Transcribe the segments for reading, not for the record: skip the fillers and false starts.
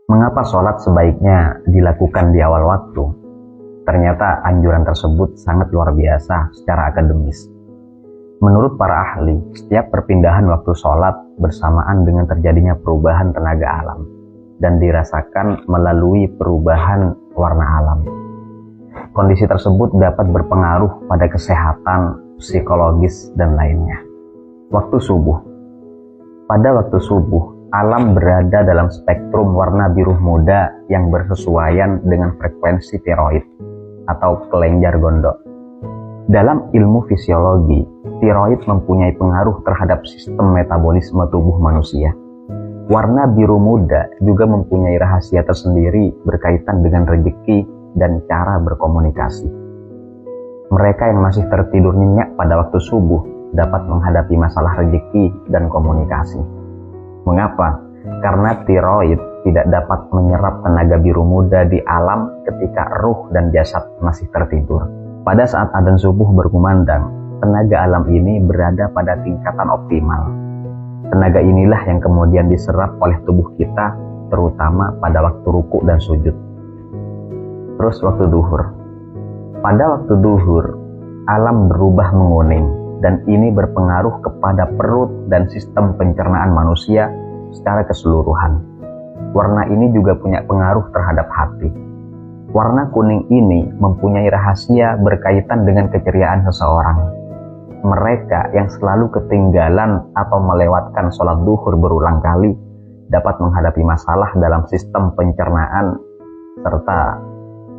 Mengapa sholat sebaiknya dilakukan di awal waktu? Ternyata anjuran tersebut sangat luar biasa secara akademis. Menurut para ahli, setiap perpindahan waktu sholat bersamaan dengan terjadinya perubahan tenaga alam dan dirasakan melalui perubahan warna alam. Kondisi tersebut dapat berpengaruh pada kesehatan, psikologis, dan lainnya. Waktu subuh. Pada waktu subuh, alam berada dalam spektrum warna biru muda yang bersesuaian dengan frekuensi tiroid atau kelenjar gondok. Dalam ilmu fisiologi, tiroid mempunyai pengaruh terhadap sistem metabolisme tubuh manusia. Warna biru muda juga mempunyai rahasia tersendiri berkaitan dengan rezeki dan cara berkomunikasi. Mereka yang masih tertidur nyenyak pada waktu subuh dapat menghadapi masalah rezeki dan komunikasi. Mengapa? Karena tiroid tidak dapat menyerap tenaga biru muda di alam ketika ruh dan jasad masih tertidur. Pada saat adzan subuh berkumandang, tenaga alam ini berada pada tingkatan optimal. Tenaga inilah yang kemudian diserap oleh tubuh kita, terutama pada waktu ruku dan sujud. Terus waktu duhur. Pada waktu duhur, alam berubah menguning, dan ini berpengaruh kepada perut dan sistem pencernaan manusia secara keseluruhan. Warna ini juga punya pengaruh terhadap hati. Warna kuning ini mempunyai rahasia berkaitan dengan keceriaan seseorang. Mereka yang selalu ketinggalan atau melewatkan sholat duhur berulang kali dapat menghadapi masalah dalam sistem pencernaan serta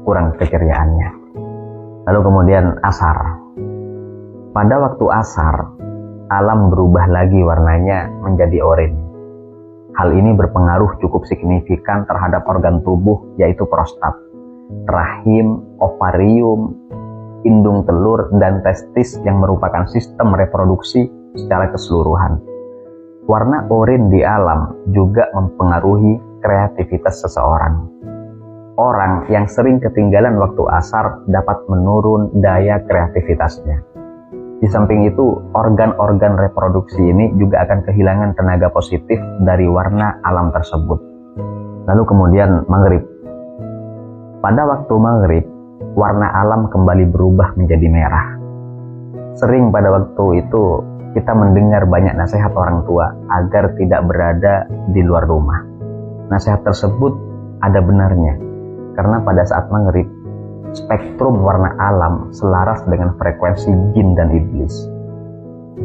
kurang keceriaannya. Lalu kemudian asar. Pada waktu asar, alam berubah lagi warnanya menjadi oranye. Hal ini berpengaruh cukup signifikan terhadap organ tubuh yaitu prostat, rahim, ovarium, indung telur, dan testis yang merupakan sistem reproduksi secara keseluruhan. Warna oranye di alam juga mempengaruhi kreativitas seseorang. Orang yang sering ketinggalan waktu asar dapat menurun daya kreativitasnya. Di samping itu, organ-organ reproduksi ini juga akan kehilangan tenaga positif dari warna alam tersebut. Lalu kemudian maghrib. Pada waktu maghrib, warna alam kembali berubah menjadi merah. Sering pada waktu itu kita mendengar banyak nasihat orang tua agar tidak berada di luar rumah. Nasihat tersebut ada benarnya, karena pada saat maghrib, spektrum warna alam selaras dengan frekuensi jin dan iblis.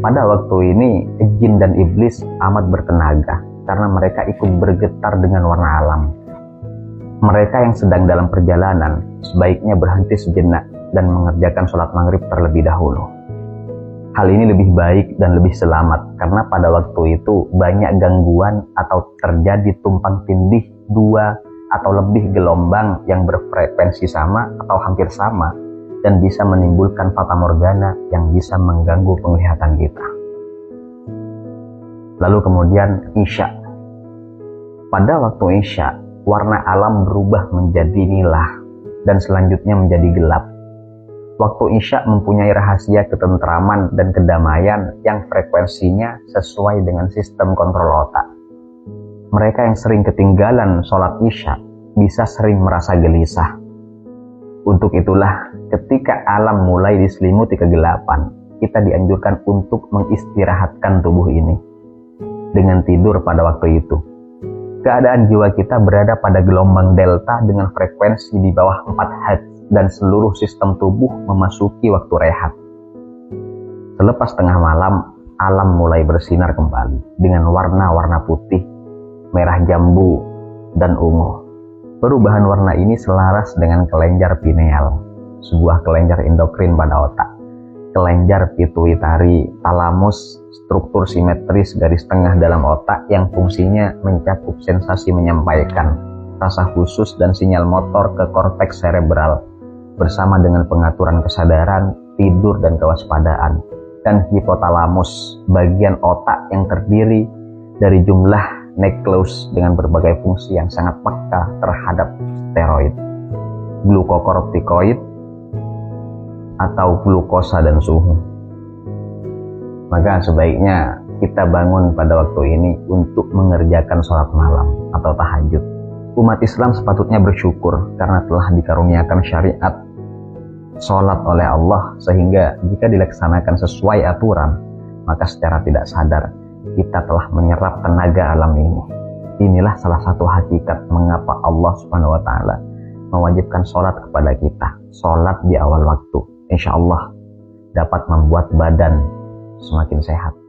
Pada waktu ini, jin dan iblis amat bertenaga karena mereka ikut bergetar dengan warna alam. Mereka yang sedang dalam perjalanan sebaiknya berhenti sejenak dan mengerjakan sholat maghrib terlebih dahulu. Hal ini lebih baik dan lebih selamat karena pada waktu itu banyak gangguan atau terjadi tumpang tindih dua atau lebih gelombang yang berfrekuensi sama atau hampir sama dan bisa menimbulkan fatamorgana yang bisa mengganggu penglihatan kita. Lalu kemudian isya. Pada waktu isya, warna alam berubah menjadi nilah dan selanjutnya menjadi gelap. Waktu isya mempunyai rahasia ketentraman dan kedamaian yang frekuensinya sesuai dengan sistem kontrol otak. Mereka yang sering ketinggalan sholat isya bisa sering merasa gelisah. Untuk itulah, ketika alam mulai diselimuti kegelapan, kita dianjurkan untuk mengistirahatkan tubuh ini dengan tidur pada waktu itu. Keadaan jiwa kita berada pada gelombang delta dengan frekuensi di bawah 4 Hz dan seluruh sistem tubuh memasuki waktu rehat. Selepas tengah malam, alam mulai bersinar kembali dengan warna-warna putih, merah jambu, dan ungu. Perubahan warna ini selaras dengan kelenjar pineal, sebuah kelenjar endokrin pada otak. Kelenjar pituitari, talamus, struktur simetris garis tengah dalam otak yang fungsinya mencakup sensasi menyampaikan, rasa khusus dan sinyal motor ke korteks cerebral, bersama dengan pengaturan kesadaran, tidur dan kewaspadaan, dan hipotalamus, bagian otak yang terdiri dari jumlah nukleus dengan berbagai fungsi yang sangat peka terhadap steroid, glukokortikoid, atau glukosa dan suhu. Maka sebaiknya kita bangun pada waktu ini untuk mengerjakan sholat malam atau tahajud. Umat Islam sepatutnya bersyukur karena telah dikaruniakan syariat sholat oleh Allah, sehingga jika dilaksanakan sesuai aturan, maka secara tidak sadar kita telah menyerap tenaga alam ini. Inilah salah satu hakikat mengapa Allah Subhanahu wa Ta'ala mewajibkan sholat kepada kita. Sholat di awal waktu, insya Allah dapat membuat badan semakin sehat.